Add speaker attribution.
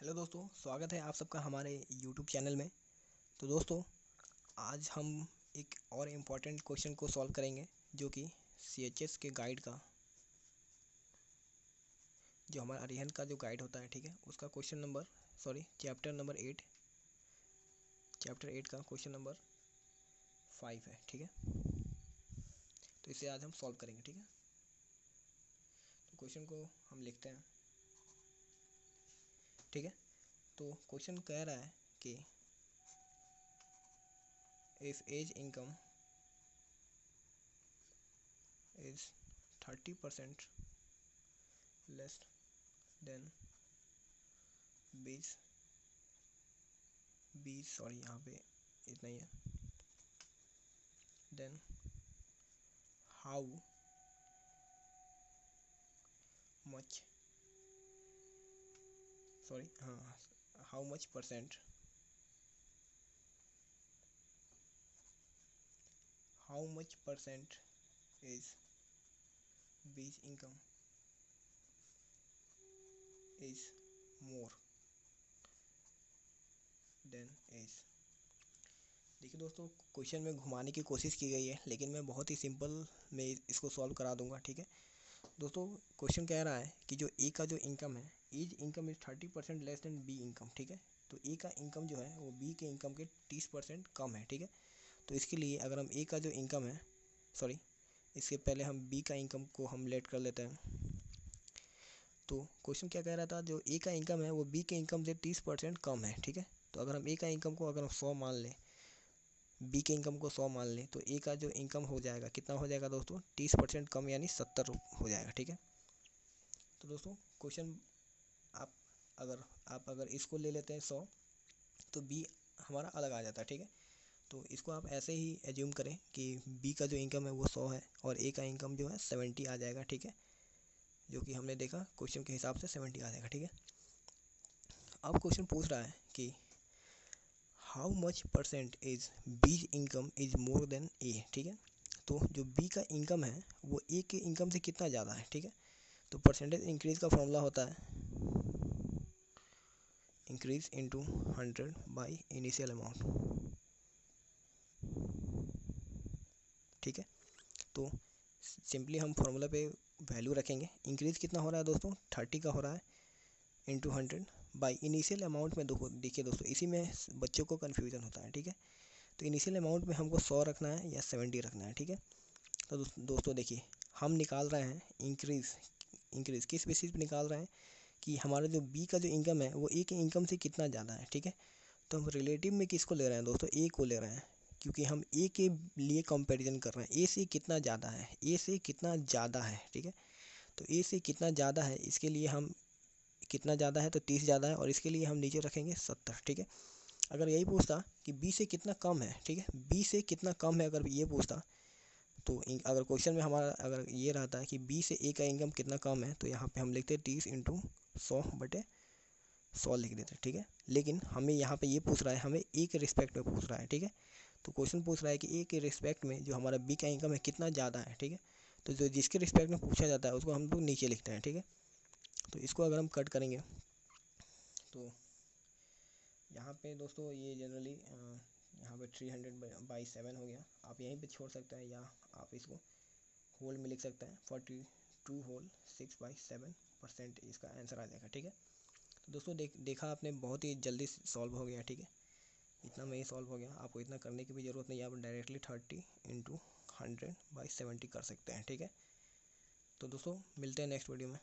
Speaker 1: Hello दोस्तों, स्वागत है आप सबका हमारे यूट्यूब चैनल में। तो दोस्तों, आज हम एक और इम्पॉर्टेंट क्वेश्चन को सॉल्व करेंगे, जो कि सीएचएस के गाइड का, जो हमारा अरिहंत का जो गाइड होता है, ठीक है, उसका चैप्टर 8 का क्वेश्चन नंबर 5 है, ठीक है। तो इसे आज हम सॉल्व करेंगे, ठीक है। तो क्वेश्चन को हम लिखते हैं, ठीक है। तो क्वेश्चन कह रहा है कि if A's income is 30% less than B's sorry यहाँ पे इतना ही है, then how much how much percent is B's income is more than A's. देखिए दोस्तों, क्वेश्चन में घुमाने की कोशिश की गई है, लेकिन मैं बहुत ही सिंपल में इसको सॉल्व करा दूंगा, ठीक है। दोस्तों, क्वेश्चन कह रहा है कि जो ए का जो इनकम है, as income is 30% less than B income, ठीक है। तो ए का इनकम जो है वो बी के इनकम के 30% कम है, ठीक है। तो इसके लिए अगर हम ए का जो इनकम है, सॉरी, इसके पहले हम बी का इनकम को हम लेट कर लेते हैं। तो क्वेश्चन क्या कह रहा था, जो ए का इनकम है वो बी के इनकम से 30% कम है, ठीक है। तो अगर हम ए का इनकम को अगर हम 100 मान लें, बी के इनकम को 100 मान लें, तो ए का जो इनकम हो जाएगा कितना हो जाएगा दोस्तों, 30% कम यानी 70 हो जाएगा, ठीक है। तो दोस्तों, क्वेश्चन आप अगर इसको ले लेते हैं 100, तो बी हमारा अलग आ जाता है, ठीक है। तो इसको आप ऐसे ही एज्यूम करें कि बी का जो इनकम है वो 100 है और ए का इनकम जो है 70 आ जाएगा, ठीक है। जो कि हमने देखा क्वेश्चन के हिसाब से 70 आ जाएगा, ठीक है। अब क्वेश्चन पूछ रहा है कि how much percent is B income is more than A, ठीक है। तो जो बी का इनकम है वो ए के इनकम से कितना ज़्यादा है, ठीक है। तो परसेंटेज इंक्रीज का फॉर्मूला होता है increase into 100 by initial amount, ठीक है। तो सिंपली हम फार्मूला पे वैल्यू रखेंगे। इंक्रीज कितना हो रहा है दोस्तों, 30 का हो रहा है, इंटू 100 बाई इनिशियल अमाउंट में। देखिए दोस्तों, इसी में बच्चों को कन्फ्यूजन होता है, ठीक है। तो इनिशियल अमाउंट में हमको 100 रखना है या 70 रखना है, ठीक है। तो दोस्तों देखिए, हम निकाल रहे हैं इंक्रीज़ किस बेसिस पे निकाल रहे हैं कि हमारा जो बी का जो इनकम है वो ए के इनकम से कितना ज़्यादा है, ठीक है। तो हम रिलेटिव में किसको ले रहे हैं दोस्तों, ए को ले रहे हैं, क्योंकि हम ए के लिए कंपैरिजन कर रहे हैं, ए से कितना ज़्यादा है, ए से कितना ज़्यादा है, ठीक है। तो ए से कितना ज़्यादा है, इसके लिए हम कितना ज़्यादा है तो 30 ज़्यादा है, और इसके लिए हम नीचे रखेंगे 70, ठीक है। अगर यही पूछता कि बी से कितना कम है, ठीक है, बी से कितना कम है, अगर ये पूछता तो अगर क्वेश्चन में हमारा अगर ये रहता है कि बी से ए का इनकम कितना कम है, तो यहाँ पे हम लिखते 30 इंटू 100/100 लिख देते, ठीक है। लेकिन हमें यहाँ पे ये पूछ रहा है, हमें ए के रिस्पेक्ट में पूछ रहा है, ठीक है। तो क्वेश्चन पूछ रहा है कि ए के रिस्पेक्ट में जो हमारा बी का इनकम है कितना ज़्यादा है, ठीक है। तो जो जिसके रिस्पेक्ट में पूछा जाता है उसको हम लोग नीचे लिखते हैं, ठीक है। तो इसको अगर हम कट करेंगे तो यहाँ पे दोस्तों ये जनरली यहाँ पे 300/7 हो गया। आप यहीं पे छोड़ सकते हैं, या आप इसको होल में लिख सकते हैं, 42 होल 6/7% इसका आंसर आ जाएगा, ठीक है। तो दोस्तों देखा आपने, बहुत ही जल्दी सॉल्व हो गया, ठीक है। इतना में ही सॉल्व हो गया, आपको इतना करने की भी ज़रूरत नहीं है, आप डायरेक्टली 30 इंटू 100/70 कर सकते हैं, ठीक है। तो दोस्तों मिलते हैं नेक्स्ट वीडियो में।